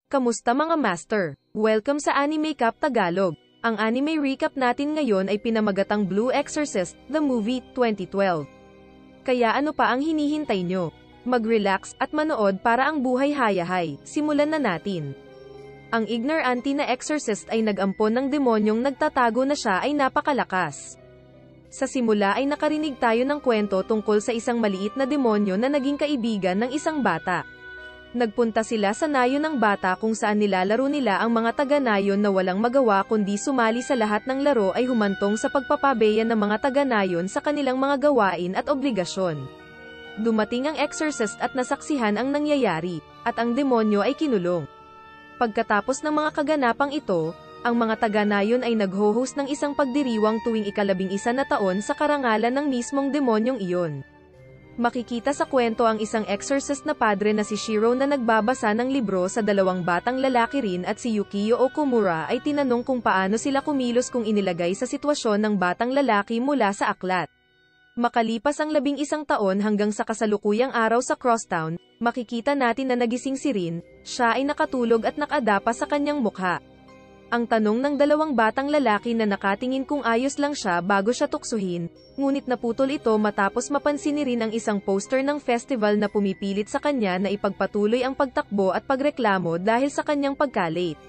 Kamusta mga master? Welcome sa Anime Cap Tagalog. Ang anime recap natin ngayon ay pinamagatang Blue Exorcist, the movie, 2012. Kaya ano pa ang hinihintay nyo? Mag-relax at manood para ang buhay hayahay. Simulan na natin. Ang ignorante na exorcist ay nag-ampon ng demonyong nagtatago na siya ay napakalakas. Sa simula ay nakarinig tayo ng kwento tungkol sa isang maliit na demonyo na naging kaibigan ng isang bata. Nagpunta sila sa nayon ng bata kung saan nilalaro nila ang mga taga-nayon na walang magawa kundi sumali sa lahat ng laro ay humantong sa pagpapabeya ng mga taga-nayon sa kanilang mga gawain at obligasyon. Dumating ang exorcist at nasaksihan ang nangyayari, at ang demonyo ay kinulong. Pagkatapos ng mga kaganapang ito, ang mga taga-nayon ay nagho-host ng isang pagdiriwang tuwing ika-11 na taon sa karangalan ng mismong demonyong iyon. Makikita sa kwento ang isang exorcist na padre na si Shiro na nagbabasa ng libro sa dalawang batang lalaki rin at si Yukio Okumura ay tinanong kung paano sila kumilos kung inilagay sa sitwasyon ng batang lalaki mula sa aklat. Makalipas ang 11 taon hanggang sa kasalukuyang araw sa Crosstown, makikita natin na nagising si Rin, siya ay nakatulog at nakadapa sa kanyang mukha. Ang tanong ng dalawang batang lalaki na nakatingin kung ayos lang siya bago siya tuksuhin, ngunit naputol ito matapos mapansin ni Rin ang isang poster ng festival na pumipilit sa kanya na ipagpatuloy ang pagtakbo at pagreklamo dahil sa kanyang pagka-late.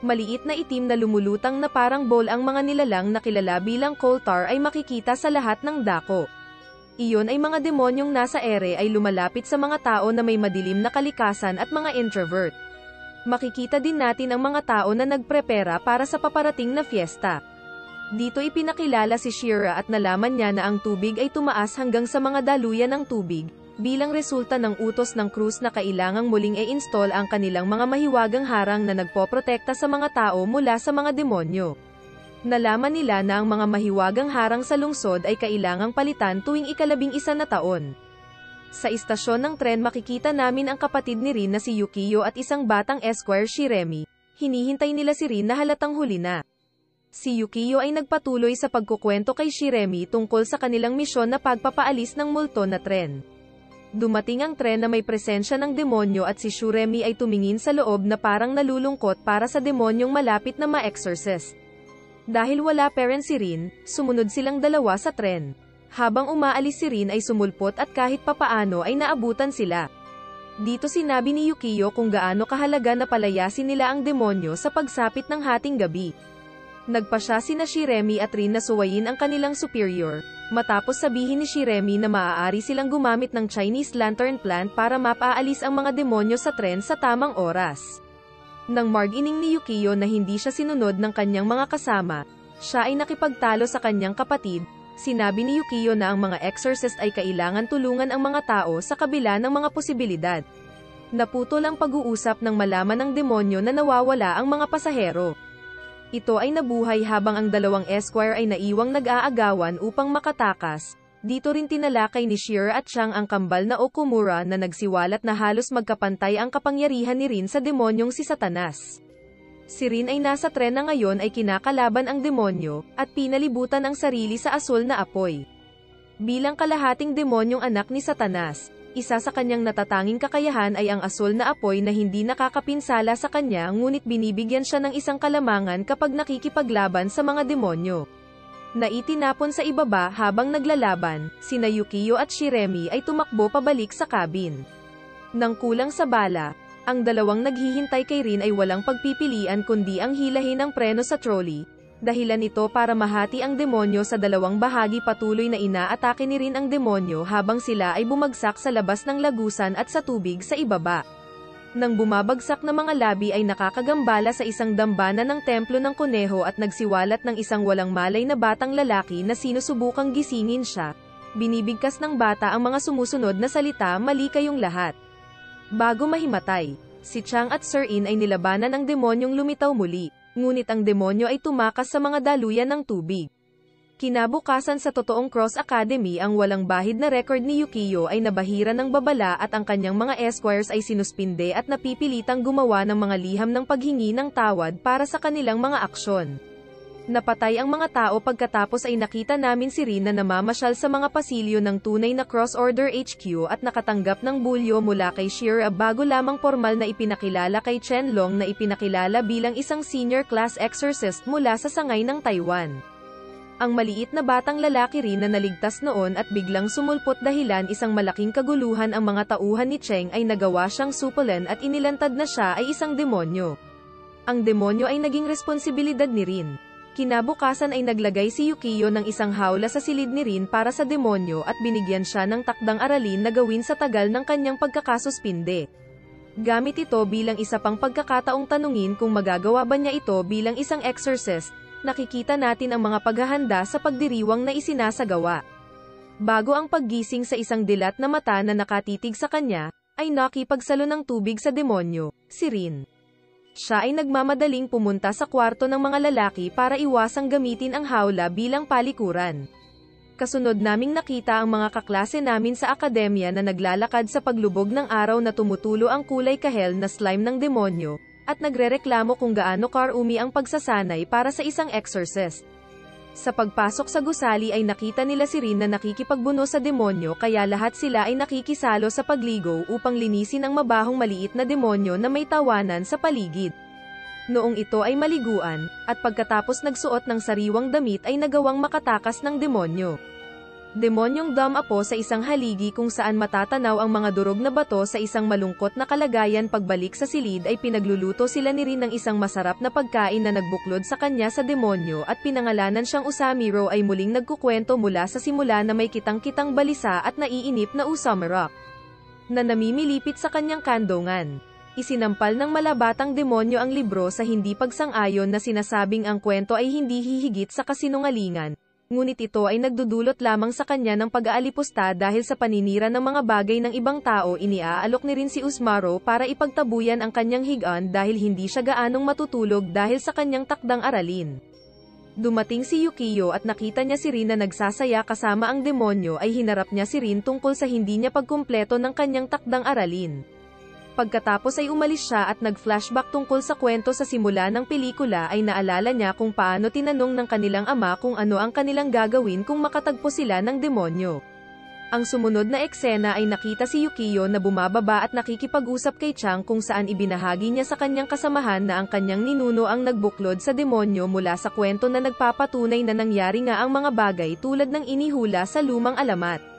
Maliit na itim na lumulutang na parang ball ang mga nilalang na kilala bilang Koltar ay makikita sa lahat ng dako. Iyon ay mga demonyong nasa ere ay lumalapit sa mga tao na may madilim na kalikasan at mga introvert. Makikita din natin ang mga tao na nagprepara para sa paparating na fiesta. Dito ipinakilala si Shira at nalaman niya na ang tubig ay tumaas hanggang sa mga daluyan ng tubig, bilang resulta ng utos ng krus na kailangang muling i-install ang kanilang mga mahiwagang harang na nagpoprotekta sa mga tao mula sa mga demonyo. Nalaman nila na ang mga mahiwagang harang sa lungsod ay kailangang palitan tuwing ika-11 na taon. Sa istasyon ng tren makikita namin ang kapatid ni Rin na si Yukio at isang batang esquire si Remy. Hinihintay nila si Rin na halatang huli na. Si Yukio ay nagpatuloy sa pagkukwento kay Shiremi tungkol sa kanilang misyon na pagpapaalis ng multo na tren. Dumating ang tren na may presensya ng demonyo at si Shiremi ay tumingin sa loob na parang nalulungkot para sa demonyong malapit na ma-exorcist. Dahil wala parent si Rin, sumunod silang dalawa sa tren. Habang umaalis si Rin ay sumulpot at kahit papaano ay naabutan sila. Dito sinabi ni Yukio kung gaano kahalaga na palayasin nila ang demonyo sa pagsapit ng hating gabi. Nagpasya sina Shiremi at Rin na suwayin ang kanilang superior, matapos sabihin ni Shiremi na maaari silang gumamit ng Chinese lantern plant para mapaalis ang mga demonyo sa tren sa tamang oras. Nang margining ni Yukio na hindi siya sinunod ng kanyang mga kasama, siya ay nakipagtalo sa kanyang kapatid. Sinabi ni Yukio na ang mga exorcist ay kailangan tulungan ang mga tao sa kabila ng mga posibilidad. Naputol ang pag-uusap nang malaman ng demonyo na nawawala ang mga pasahero. Ito ay nabuhay habang ang dalawang esquire ay naiwang nag-aagawan upang makatakas. Dito rin tinalakay ni Shir at Chang ang kambal na Okumura na nagsiwalat na halos magkapantay ang kapangyarihan ni Rin sa demonyong si Satanas. Si Rin ay nasa tren na ngayon ay kinakalaban ang demonyo, at pinalibutan ang sarili sa asul na apoy. Bilang kalahating demonyong anak ni Satanas, isa sa kanyang natatanging kakayahan ay ang asul na apoy na hindi nakakapinsala sa kanya ngunit binibigyan siya ng isang kalamangan kapag nakikipaglaban sa mga demonyo. Naitinapon sa ibaba habang naglalaban, sina Yukio at Shiremi ay tumakbo pabalik sa cabin. Nang kulang sa bala, ang dalawang naghihintay kay Rin ay walang pagpipilian kundi ang hilahin ng preno sa trolley. Dahilan ito para mahati ang demonyo sa dalawang bahagi. Patuloy na inaatake ni Rin ang demonyo habang sila ay bumagsak sa labas ng lagusan at sa tubig sa ibaba. Nang bumabagsak na mga labi ay nakakagambala sa isang dambana ng templo ng kuneho at nagsiwalat ng isang walang malay na batang lalaki na sinusubukang gisingin siya. Binibigkas ng bata ang mga sumusunod na salita, "Mali kayong lahat." Bago mahimatay, si Chang at Sir In ay nilabanan ng demonyong lumitaw muli, ngunit ang demonyo ay tumakas sa mga daluyan ng tubig. Kinabukasan sa totoong Cross Academy ang walang bahid na record ni Yukio ay nabahira ng babala at ang kanyang mga esquires ay sinuspinde at napipilitang gumawa ng mga liham ng paghingi ng tawad para sa kanilang mga aksyon. Napatay ang mga tao pagkatapos ay nakita namin si Rin na namamasyal sa mga pasilyo ng tunay na Cross-Order HQ at nakatanggap ng bulyo mula kay Shira bago lamang formal na ipinakilala kay Chen Long na ipinakilala bilang isang senior class exorcist mula sa sangay ng Taiwan. Ang maliit na batang lalaki rin na naligtas noon at biglang sumulpot dahilan isang malaking kaguluhan ang mga tauhan ni Cheng ay nagawa siyang supulan at inilantad na siya ay isang demonyo. Ang demonyo ay naging responsibilidad ni Rin. Kinabukasan ay naglagay si Yukiyo ng isang hawla sa silid ni Rin para sa demonyo at binigyan siya ng takdang aralin na gawin sa tagal ng kanyang pagkakasuspinde. Gamit ito bilang isa pang pagkakataong tanungin kung magagawa ba niya ito bilang isang exorcist, nakikita natin ang mga paghahanda sa pagdiriwang na isinasagawa. Bago ang paggising sa isang dilat na mata na nakatitig sa kanya, ay nakipagsalo ng tubig sa demonyo, si Rin. Siya ay nagmamadaling pumunta sa kwarto ng mga lalaki para iwasang gamitin ang hawla bilang palikuran. Kasunod naming nakita ang mga kaklase namin sa akademya na naglalakad sa paglubog ng araw na tumutulo ang kulay kahel na slime ng demonyo, at nagrereklamo kung gaano karumi ang pagsasanay para sa isang exorcist. Sa pagpasok sa gusali ay nakita nila si Rin na nakikipagbuno sa demonyo kaya lahat sila ay nakikisalo sa pagligo upang linisin ang mabahong maliit na demonyo na may tawanan sa paligid. Noong ito ay maliguan, at pagkatapos nagsuot ng sariwang damit ay nagawang makatakas ng demonyo. Demonyong dumapo sa isang haligi kung saan matatanaw ang mga durog na bato sa isang malungkot na kalagayan. Pagbalik sa silid ay pinagluluto sila ni Rin ng isang masarap na pagkain na nagbuklod sa kanya sa demonyo at pinangalanan siyang Usamiro ay muling nagkukwento mula sa simula na may kitang-kitang balisa at naiinip na Usamarok na namimilipit sa kanyang kandungan. Isinampal ng malabatang demonyo ang libro sa hindi pagsang-ayon na sinasabing ang kwento ay hindi hihigit sa kasinungalingan. Ngunit ito ay nagdudulot lamang sa kanya ng pag-aalipusta dahil sa paninira ng mga bagay ng ibang tao. Iniaalok ni Rin si Usmaro para ipagtabuyan ang kanyang higaan dahil hindi siya gaanong matutulog dahil sa kanyang takdang aralin. Dumating si Yukiyo at nakita niya si Rin na nagsasaya kasama ang demonyo ay hinarap niya si Rin tungkol sa hindi niya pagkumpleto ng kanyang takdang aralin. Pagkatapos ay umalis siya at nag-flashback tungkol sa kwento sa simula ng pelikula ay naalala niya kung paano tinanong ng kanilang ama kung ano ang kanilang gagawin kung makatagpo sila ng demonyo. Ang sumunod na eksena ay nakita si Yukiyo na bumababa at nakikipag-usap kay Chang kung saan ibinahagi niya sa kanyang kasamahan na ang kanyang ninuno ang nagbuklod sa demonyo mula sa kwento na nagpapatunay na nangyari nga ang mga bagay tulad ng inihula sa lumang alamat.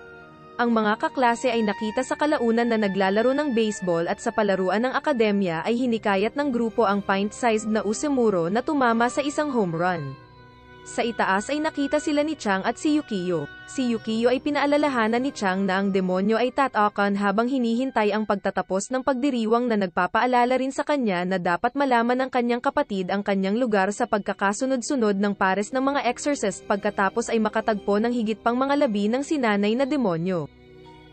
Ang mga kaklase ay nakita sa kalaunan na naglalaro ng baseball at sa palaruan ng akademya ay hinikayat ng grupo ang pint-sized na Usemuro na tumama sa isang home run. Sa itaas ay nakita sila ni Chang at si Yukiyo. Si Yukiyo ay pinaalalahanan ni Chang na ang demonyo ay tatakan habang hinihintay ang pagtatapos ng pagdiriwang na nagpapaalala rin sa kanya na dapat malaman ng kanyang kapatid ang kanyang lugar sa pagkakasunod-sunod ng pares ng mga exorcist pagkatapos ay makatagpo ng higit pang mga labi ng sinanay na demonyo.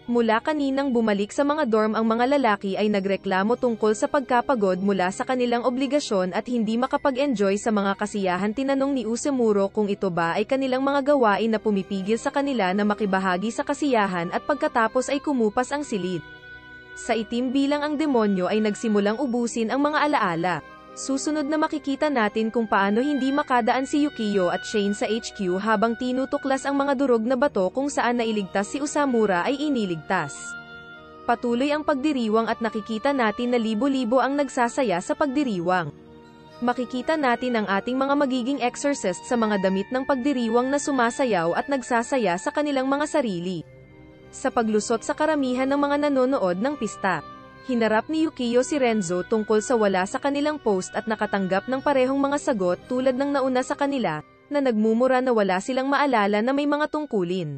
Mula kaninang bumalik sa mga dorm ang mga lalaki ay nagreklamo tungkol sa pagkapagod mula sa kanilang obligasyon at hindi makapag-enjoy sa mga kasiyahan. Tinanong ni Usemuro kung ito ba ay kanilang mga gawain na pumipigil sa kanila na makibahagi sa kasiyahan at pagkatapos ay kumupas ang silid. Sa itim bilang ang demonyo ay nagsimulang ubusin ang mga alaala. Susunod na makikita natin kung paano hindi makadaan si Yukiyo at Shane sa HQ habang tinutuklas ang mga durog na bato kung saan nailigtas si Usamura ay iniligtas. Patuloy ang pagdiriwang at nakikita natin na libo-libo ang nagsasaya sa pagdiriwang. Makikita natin ang ating mga magiging exorcist sa mga damit ng pagdiriwang na sumasayaw at nagsasaya sa kanilang mga sarili. Sa paglusot sa karamihan ng mga nanonood ng pista. Hinarap ni Yukiyo si Renzo tungkol sa wala sa kanilang post at nakatanggap ng parehong mga sagot tulad ng nauna sa kanila, na nagmumura na wala silang maalala na may mga tungkulin.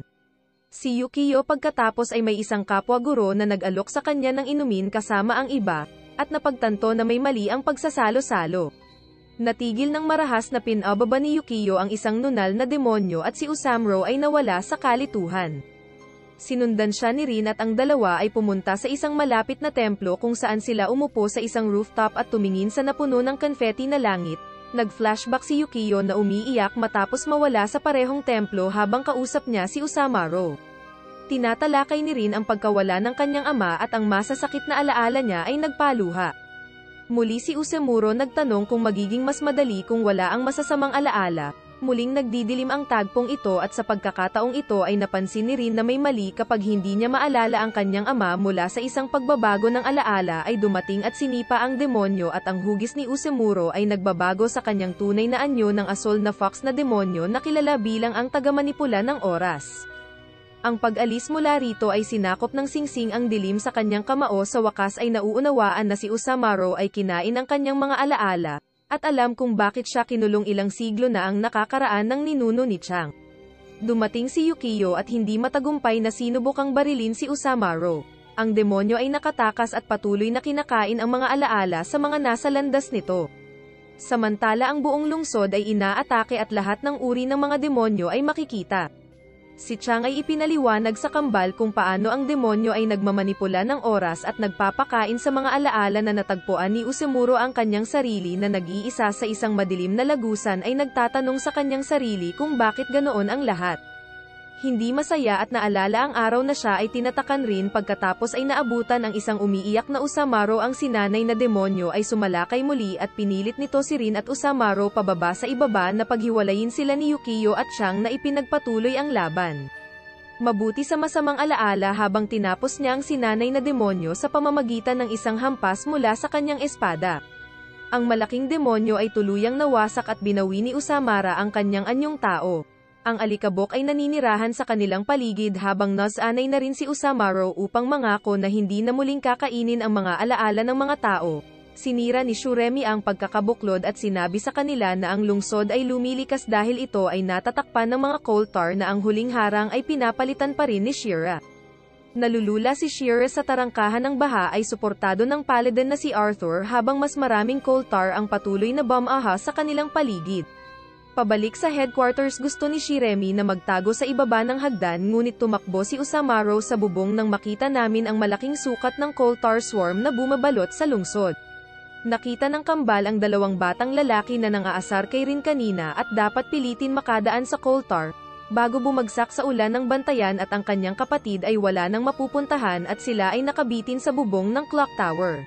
Si Yukiyo pagkatapos ay may isang kapwa guro na nag-alok sa kanya ng inumin kasama ang iba, at napagtanto na may mali ang pagsasalo-salo. Natigil ng marahas na pinababa ni Yukiyo ang isang nunal na demonyo at si Usamuro ay nawala sa kalituhan. Sinundan siya ni Rin at ang dalawa ay pumunta sa isang malapit na templo kung saan sila umupo sa isang rooftop at tumingin sa napuno ng confetti na langit. Nag-flashback si Yukiyo na umiiyak matapos mawala sa parehong templo habang kausap niya si Usamaro. Tinatalakay ni Rin ang pagkawala ng kanyang ama at ang masasakit na alaala niya ay nagpaluha. Muli si Usemuro nagtanong kung magiging mas madali kung wala ang masasamang alaala, Muling nagdidilim ang tagpong ito at sa pagkakataong ito ay napansin ni Rin na may mali kapag hindi niya maalala ang kanyang ama mula sa isang pagbabago ng alaala ay dumating at sinipa ang demonyo at ang hugis ni Usemuro ay nagbabago sa kanyang tunay na anyo ng asol na fox na demonyo na kilala bilang ang tagamanipula ng oras. Ang pag-alis mula rito ay sinakop ng singsing ang dilim sa kanyang kamao sa wakas ay nauunawaan na si Usamaro ay kinain ang kanyang mga alaala, at alam kung bakit siya kinulong ilang siglo na ang nakakaraan ng ninuno ni Chang. Dumating si Yukio at hindi matagumpay na sinubukang barilin si Usamaro. Ang demonyo ay nakatakas at patuloy na kinakain ang mga alaala sa mga nasa landas nito. Samantala ang buong lungsod ay inaatake at lahat ng uri ng mga demonyo ay makikita. Si Chang ay ipinaliwanag sa kambal kung paano ang demonyo ay nagmamanipula ng oras at nagpapakain sa mga alaala na natagpuan ni Usemuro ang kanyang sarili na nag-iisa sa isang madilim na lagusan ay nagtatanong sa kanyang sarili kung bakit ganoon ang lahat. Hindi masaya at naalala ang araw na siya ay tinatakan rin pagkatapos ay naabutan ang isang umiiyak na Usamaro ang sinanay na demonyo ay sumalakay muli at pinilit nito si Rin at Usamaro pababa sa ibaba na paghiwalayin sila ni Yukio at Chang na ipinagpatuloy ang laban. Mabuti sa masamang alaala habang tinapos niya ang sinanay na demonyo sa pamamagitan ng isang hampas mula sa kanyang espada. Ang malaking demonyo ay tuluyang nawasak at binawi ni Usamara ang kanyang anyong tao. Ang alikabok ay naninirahan sa kanilang paligid habang nasanay na rin si Usamaro upang mangako na hindi na muling kakainin ang mga alaala ng mga tao. Sinira ni Shuremi ang pagkakabuklod at sinabi sa kanila na ang lungsod ay lumilikas dahil ito ay natatakpan ng mga Koltar na ang huling harang ay pinapalitan pa rin ni Shira. Nalulula si Shira sa tarangkahan ng baha ay suportado ng paladin na si Arthur habang mas maraming Koltar ang patuloy na bomb-aha sa kanilang paligid. Pabalik sa headquarters gusto ni Shiremi na magtago sa ibaba ng hagdan ngunit tumakbo si Usamaro sa bubong nang makita namin ang malaking sukat ng Koltar swarm na bumabalot sa lungsod. Nakita ng kambal ang dalawang batang lalaki na nang-aasar kay Rin kanina at dapat pilitin makadaan sa Koltar, bago bumagsak sa ulan ng bantayan at ang kanyang kapatid ay wala nang mapupuntahan at sila ay nakabitin sa bubong ng clock tower.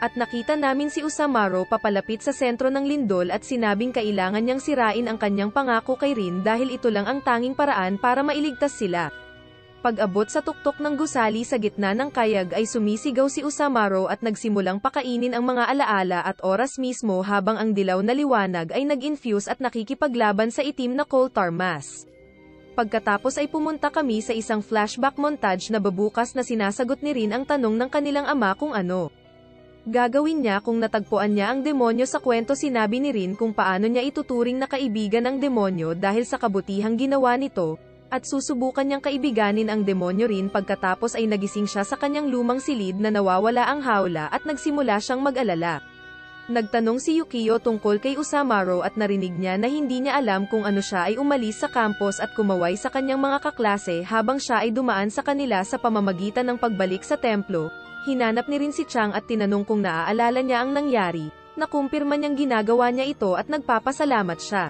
At nakita namin si Usamaro papalapit sa sentro ng lindol at sinabing kailangan niyang sirain ang kanyang pangako kay Rin dahil ito lang ang tanging paraan para mailigtas sila. Pag-abot sa tuktok ng gusali sa gitna ng kayag ay sumisigaw si Usamaro at nagsimulang pakainin ang mga alaala at oras mismo habang ang dilaw na liwanag ay nag-infuse at nakikipaglaban sa itim na Koltar mass. Pagkatapos ay pumunta kami sa isang flashback montage na babukas na sinasagot ni Rin ang tanong ng kanilang ama kung ano gagawin niya kung natagpuan niya ang demonyo sa kwento. Sinabi ni Rin kung paano niya ituturing na kaibigan ang demonyo dahil sa kabutihang ginawa nito, at susubukan niyang kaibiganin ang demonyo rin pagkatapos ay nagising siya sa kanyang lumang silid na nawawala ang hawla at nagsimula siyang mag-alala. Nagtanong si Yukio tungkol kay Usamaro at narinig niya na hindi niya alam kung ano siya ay umalis sa campus at kumaway sa kanyang mga kaklase habang siya ay dumaan sa kanila sa pamamagitan ng pagbalik sa templo. Hinanap ni Rin si Chang at tinanong kung naaalala niya ang nangyari, nakumpirma niyang ginagawa niya ito at nagpapasalamat siya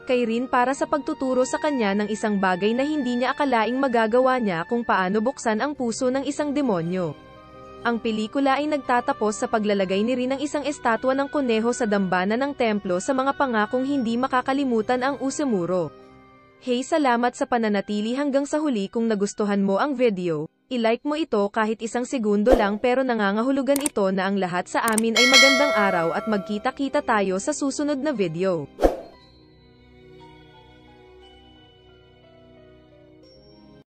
kay Rin para sa pagtuturo sa kanya ng isang bagay na hindi niya akalaing magagawa niya kung paano buksan ang puso ng isang demonyo. Ang pelikula ay nagtatapos sa paglalagay ni Rin ng isang estatwa ng kuneho sa dambana ng templo sa mga pangakong hindi makakalimutan ang Usemuro. Hey, salamat sa pananatili hanggang sa huli. Kung nagustuhan mo ang video, i-like mo ito kahit isang segundo lang, pero nangangahulugan ito na ang lahat sa amin ay magandang araw at magkita-kita tayo sa susunod na video.